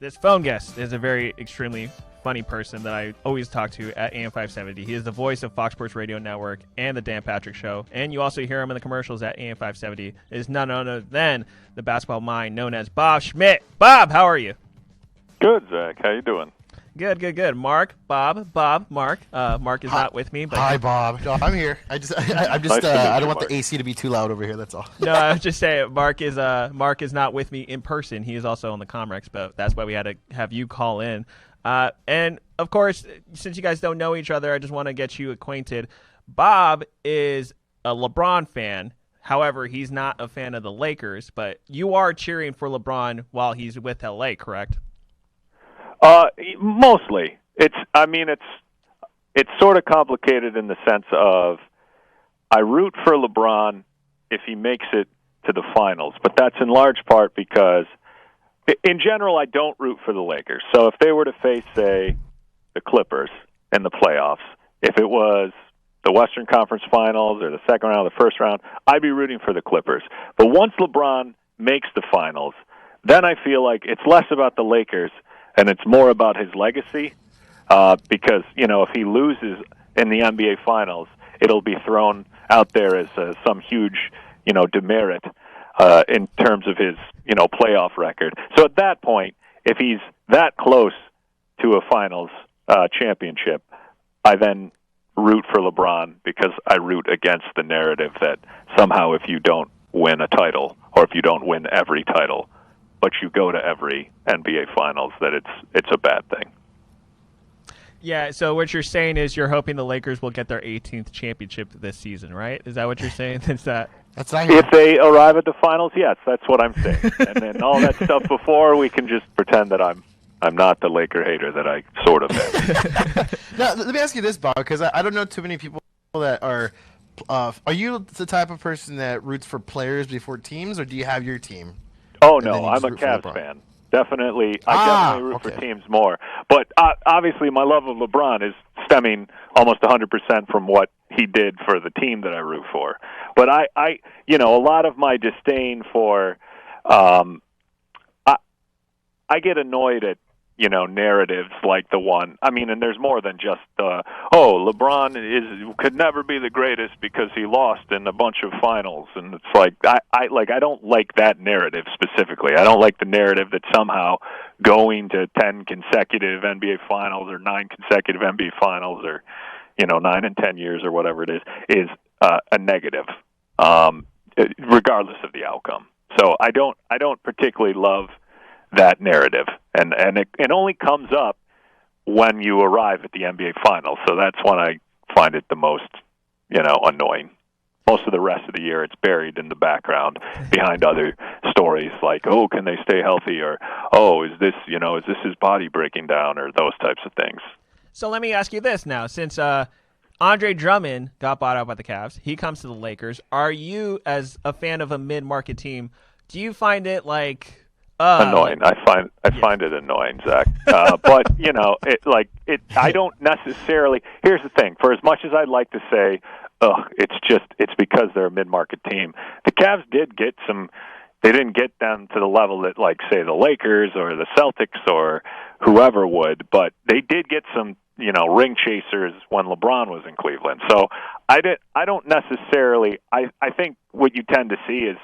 This phone guest is a very extremely funny person that I always talk to at AM 570. He is the voice of Fox Sports Radio Network and the Dan Patrick Show, and you also hear him in the commercials at AM 570. It is none other than the basketball mind known as Bob Schmidt. Bob, how are you? Good, Zach. How you doing? Good. Mark, Bob, Mark. Mark is not with me. But Hi, Bob. No, I'm here. I'm just. I don't want the AC to be too loud over here. That's all. No, I was just saying, Mark is not with me in person. He is also on the Comrex, but that's why we had to have you call in. And of course, since you guys don't know each other, I just want to get you acquainted. Bob is a LeBron fan. However, he's not a fan of the Lakers, but you are cheering for LeBron while he's with LA, correct? Mostly. It's sort of complicated in the sense of I root for LeBron if he makes it to the finals, but that's in large part because in general I don't root for the Lakers. So if they were to face, say, the Clippers in the playoffs, if it was the Western Conference Finals or the second round or the first round, I'd be rooting for the Clippers. But once LeBron makes the finals, then I feel like it's less about the Lakers and it's more about his legacy, because, if he loses in the NBA Finals, it'll be thrown out there as some huge, demerit in terms of his, playoff record. So at that point, if he's that close to a Finals championship, I then root for LeBron because I root against the narrative that somehow if you don't win a title or if you don't win every title, but you go to every NBA Finals, that it's a bad thing. Yeah, so what you're saying is you're hoping the Lakers will get their 18th championship this season, right? Is that what you're saying? That's if they arrive at the finals, yes, that's what I'm saying. And then all that stuff before, we can just pretend that I'm not the Laker hater that I sort of am. Now, let me ask you this, Bob, because I don't know too many people that are. Are you the type of person that roots for players before teams, or do you have your team? Oh, no, I'm a Cavs fan. Definitely, I definitely root for teams more. But obviously, my love of LeBron is stemming almost 100% from what he did for the team that I root for. But a lot of my disdain for, I get annoyed at narratives like the one. I mean, and there's more than just LeBron could never be the greatest because he lost in a bunch of finals, and it's like I don't like that narrative specifically. I don't like the narrative that somehow going to 10 consecutive NBA finals or 9 consecutive NBA finals or 9 and 10 years or whatever it is a negative, regardless of the outcome. So I don't particularly love that narrative, and it only comes up when you arrive at the NBA Finals. So that's when I find it the most, annoying. Most of the rest of the year, it's buried in the background behind other stories like, oh, can they stay healthy, or oh, is this his body breaking down, or those types of things. So let me ask you this now, since Andre Drummond got bought out by the Cavs, he comes to the Lakers. Are you, as a fan of a mid-market team, do you find it annoying? I find it annoying, Zach. But I don't necessarily. Here's the thing: for as much as I'd like to say, it's because they're a mid-market team. The Cavs did get some. They didn't get them to the level that, like, say, the Lakers or the Celtics or whoever would, but they did get some, ring chasers when LeBron was in Cleveland. So I don't necessarily. I think what you tend to see is,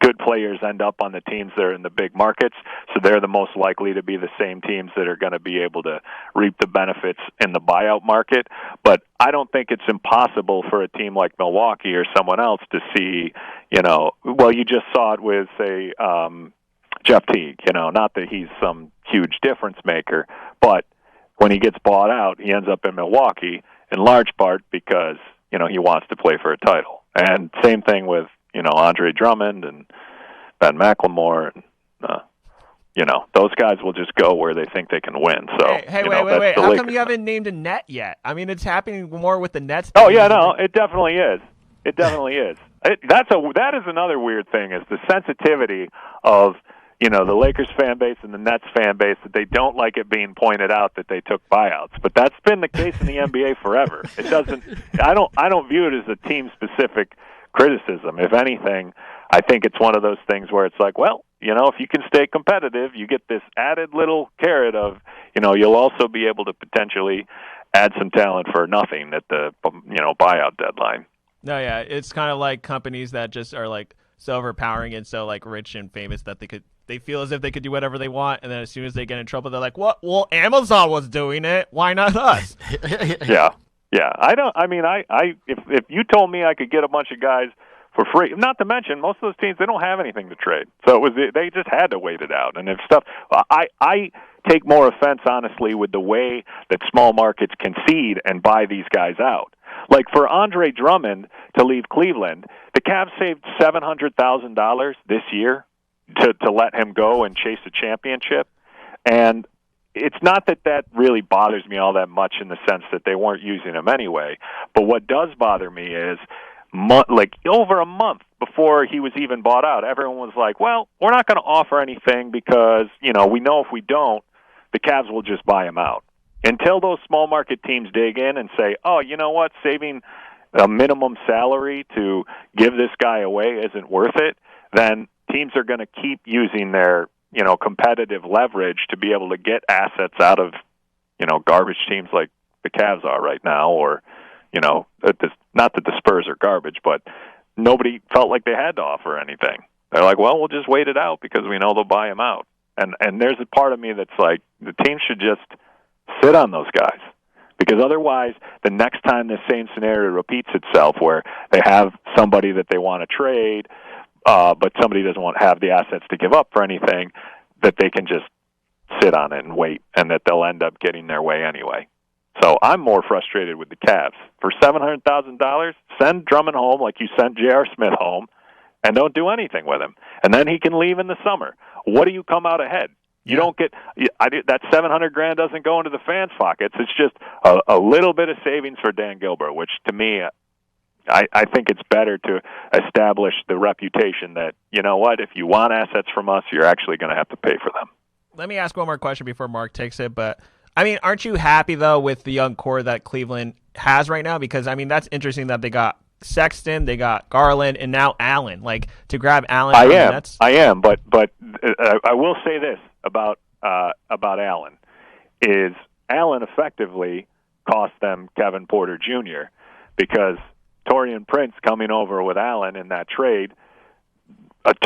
good players end up on the teams that are in the big markets, so they're the most likely to be the same teams that are going to be able to reap the benefits in the buyout market. But I don't think it's impossible for a team like Milwaukee or someone else to see, you just saw it with, say, Jeff Teague, not that he's some huge difference maker, but when he gets bought out, he ends up in Milwaukee in large part because, he wants to play for a title. And same thing with, Andre Drummond and Ben McLemore, and those guys will just go where they think they can win. So, wait. How come you haven't named a net yet? I mean, it's happening more with the Nets. Oh yeah, no, it definitely is. It definitely is. That is another weird thing, is the sensitivity of the Lakers fan base and the Nets fan base, that they don't like it being pointed out that they took buyouts. But that's been the case in the NBA forever. It doesn't. I don't view it as a team specific criticism. If anything, I think it's one of those things where it's like, well, if you can stay competitive, you get this added little carrot of, you'll also be able to potentially add some talent for nothing at the, buyout deadline. No, yeah, it's kind of like companies that just are like so overpowering and so like rich and famous that they feel as if they could do whatever they want, and then as soon as they get in trouble, they're like, "What? Well, Amazon was doing it. Why not us?" Yeah. If you told me I could get a bunch of guys for free, not to mention most of those teams, they don't have anything to trade, so they just had to wait it out. And if stuff, I take more offense honestly with the way that small markets concede and buy these guys out. Like for Andre Drummond to leave Cleveland, the Cavs saved $700,000 this year to let him go and chase a championship. And it's not that really bothers me all that much in the sense that they weren't using him anyway. But what does bother me is, over a month before he was even bought out, everyone was like, well, we're not going to offer anything because, we know if we don't, the Cavs will just buy him out. Until those small market teams dig in and say, oh, you know what, saving a minimum salary to give this guy away isn't worth it, then teams are going to keep using their, competitive leverage to be able to get assets out of, garbage teams like the Cavs are right now, or, not that the Spurs are garbage, but nobody felt like they had to offer anything. They're like, well, we'll just wait it out because we know they'll buy him out. And there's a part of me that's like, the team should just sit on those guys, because otherwise the next time the same scenario repeats itself where they have somebody that they want to trade, but somebody doesn't have the assets to give up for anything, that they can just sit on it and wait, and that they'll end up getting their way anyway. So I'm more frustrated with the Cavs. For $700,000, send Drummond home like you sent J.R. Smith home, and don't do anything with him. And then he can leave in the summer. What do you come out ahead? You don't get that $700,000 doesn't go into the fans' pockets. It's just a little bit of savings for Dan Gilbert, which to me, I think it's better to establish the reputation that, you know what, if you want assets from us, you're actually going to have to pay for them. Let me ask one more question before Mark takes it. But I mean, aren't you happy though with the young core that Cleveland has right now? Because I mean, that's interesting that they got Sexton, they got Garland, and now Allen. Like, to grab Allen. I am, but I will say this about Allen is Allen effectively cost them Kevin Porter Jr. because Taurean Prince coming over with Allen in that trade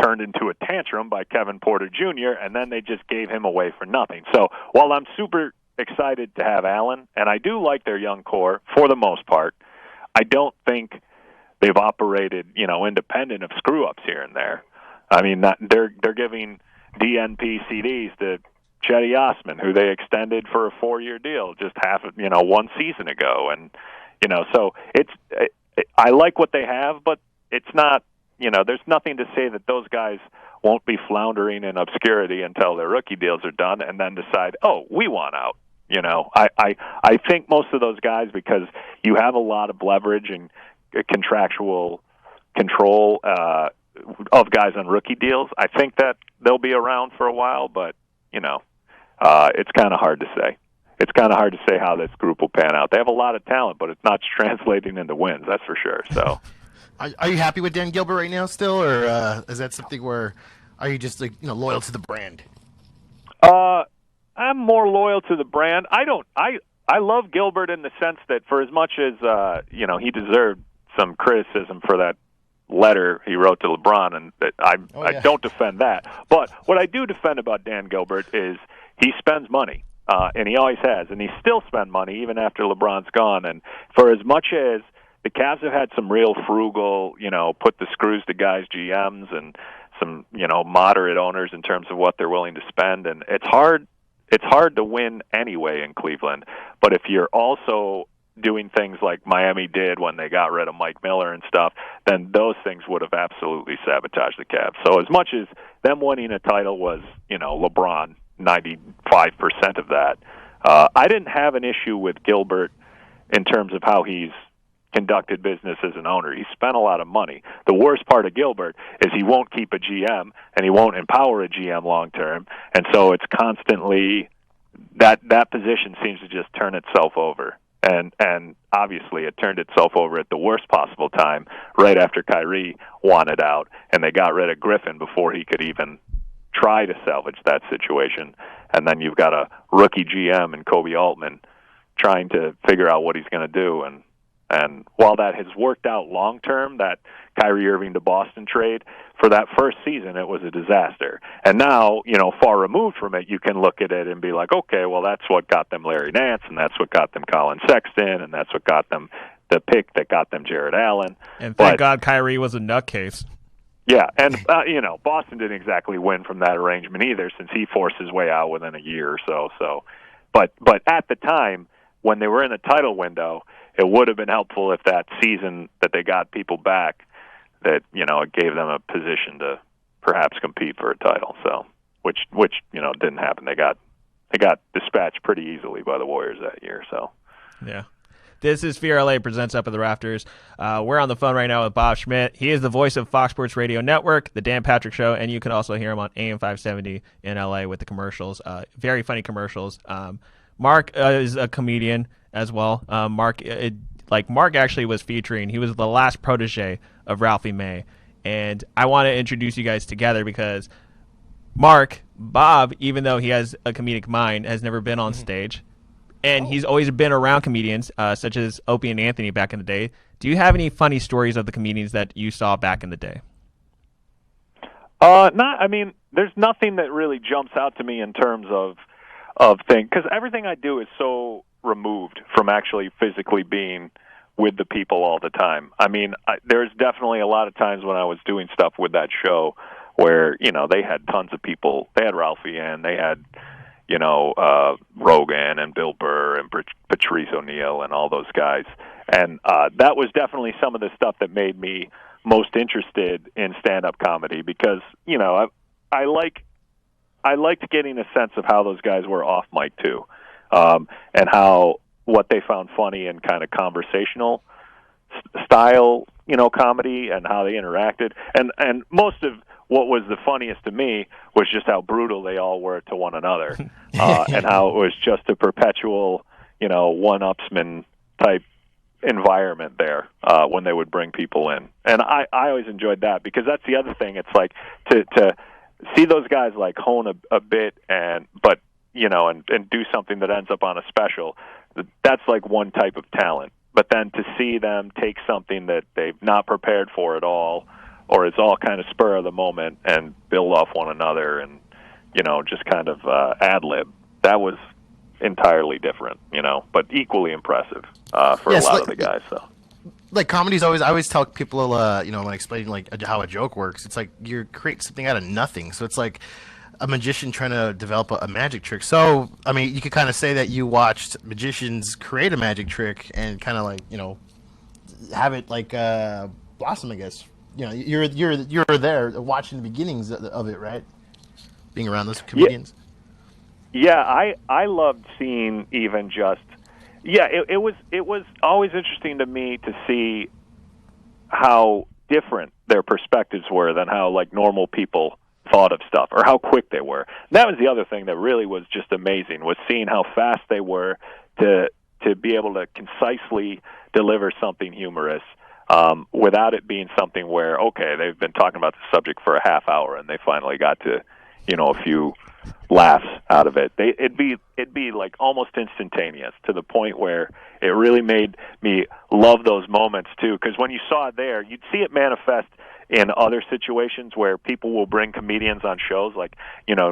turned into a tantrum by Kevin Porter Jr., and then they just gave him away for nothing. So while I'm super excited to have Allen, and I do like their young core for the most part, I don't think they've operated, independent of screw-ups here and there. I mean, they're giving DNP CDs to Chetty Osman, who they extended for a 4-year deal just one season ago. And, so I like what they have, but it's not, there's nothing to say that those guys won't be floundering in obscurity until their rookie deals are done and then decide, oh, we want out. I think most of those guys, because you have a lot of leverage and contractual control of guys on rookie deals, I think that they'll be around for a while, but, it's kind of hard to say. It's kind of hard to say how this group will pan out. They have a lot of talent, but it's not translating into wins, that's for sure. So, Are you happy with Dan Gilbert right now still, or is that something where are you just loyal to the brand? I'm more loyal to the brand. I love Gilbert in the sense that for as much as he deserved some criticism for that letter he wrote to LeBron, and that I don't defend that. But what I do defend about Dan Gilbert is he spends money, and he always has, and he still spends money even after LeBron's gone. And for as much as the Cavs have had some real frugal, put the screws to guys GMs and some, moderate owners in terms of what they're willing to spend, and it's hard to win anyway in Cleveland. But if you're also doing things like Miami did when they got rid of Mike Miller and stuff, then those things would have absolutely sabotaged the Cavs. So as much as them winning a title was, LeBron, 95% of that, I didn't have an issue with Gilbert in terms of how he's conducted business as an owner. He spent a lot of money. The worst part of Gilbert is he won't keep a GM, and he won't empower a GM long term, and so it's constantly that position seems to just turn itself over. And obviously it turned itself over at the worst possible time, right after Kyrie wanted out, and they got rid of Griffin before he could even try to salvage that situation, and then you've got a rookie GM and Kobe Altman trying to figure out what he's going to do. And while that has worked out long term, that Kyrie Irving to Boston trade, for that first season it was a disaster. And now, far removed from it, you can look at it and be like, okay, well, that's what got them Larry Nance, and that's what got them Colin Sexton, and that's what got them the pick that got them Jared Allen. And thank God Kyrie was a nutcase. Yeah, and Boston didn't exactly win from that arrangement either, since he forced his way out within a year or so. But at the time, when they were in the title window, it would have been helpful if that season that they got people back, that it gave them a position to perhaps compete for a title. So, which didn't happen. They got dispatched pretty easily by the Warriors that year. So, yeah. This is Fear LA presents Up at the Rafters. We're on the phone right now with Bob Schmidt. He is the voice of Fox Sports Radio Network, The Dan Patrick Show, and you can also hear him on AM 570 in LA with the commercials. Very funny commercials. Mark is a comedian as well. Mark actually was featuring. He was the last protege of Ralphie May, and I want to introduce you guys together because Bob, even though he has a comedic mind, has never been on stage. And he's always been around comedians, such as Opie and Anthony back in the day. Do you have any funny stories of the comedians that you saw back in the day? There's nothing that really jumps out to me in terms of things, because everything I do is so removed from actually physically being with the people all the time. There's definitely a lot of times when I was doing stuff with that show where, they had tons of people. They had Ralphie and they had Rogan and Bill Burr and Patrice O'Neal and all those guys. And that was definitely some of the stuff that made me most interested in stand-up comedy because, I liked getting a sense of how those guys were off mic too, and what they found funny in kind of conversational style, comedy and how they interacted. And most of what was the funniest to me was just how brutal they all were to one another, and how it was just a perpetual, one-upsman type environment there when they would bring people in. And I always enjoyed that because that's the other thing. It's like to see those guys like hone a bit and do something that ends up on a special. That's like one type of talent. But then to see them take something that they've not prepared for at all, or it's all kind of spur of the moment and build off one another and, just kind of ad-lib. That was entirely different, but equally impressive for a lot of the guys. So, like comedy's I always tell people, when explaining like how a joke works, it's like you create something out of nothing. So it's like a magician trying to develop a magic trick. So, you could kind of say that you watched magicians create a magic trick and kind of like, have it like blossom, I guess. You're there watching the beginnings of it, right? Being around those comedians. Yeah, I loved seeing even just. Yeah, it was always interesting to me to see how different their perspectives were than how like normal people thought of stuff or how quick they were. And that was the other thing that really was just amazing, was seeing how fast they were to be able to concisely deliver something humorous. Without it being something where, okay, they've been talking about the subject for a half hour and they finally got to, a few laughs out of it. It'd be like almost instantaneous to the point where it really made me love those moments too. Because when you saw it there, you'd see it manifest in other situations where people will bring comedians on shows like,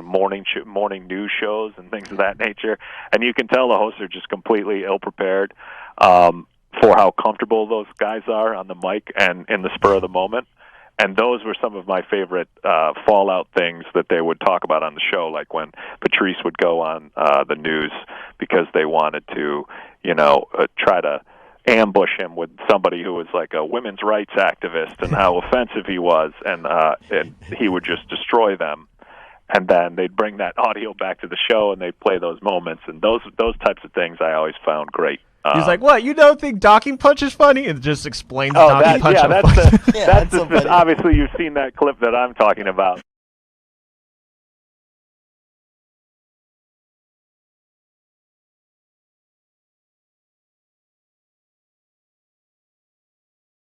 morning news shows and things of that nature. And you can tell the hosts are just completely ill-prepared for how comfortable those guys are on the mic and in the spur of the moment. And those were some of my favorite fallout things that they would talk about on the show, like when Patrice would go on the news because they wanted to, try to ambush him with somebody who was like a women's rights activist and how offensive he was, and he would just destroy them. And then they'd bring that audio back to the show and they'd play those moments. And those types of things I always found great. He's like, what? You don't think Docking Punch is funny? And just explains Docking Punch. That's obviously you've seen that clip that I'm talking about.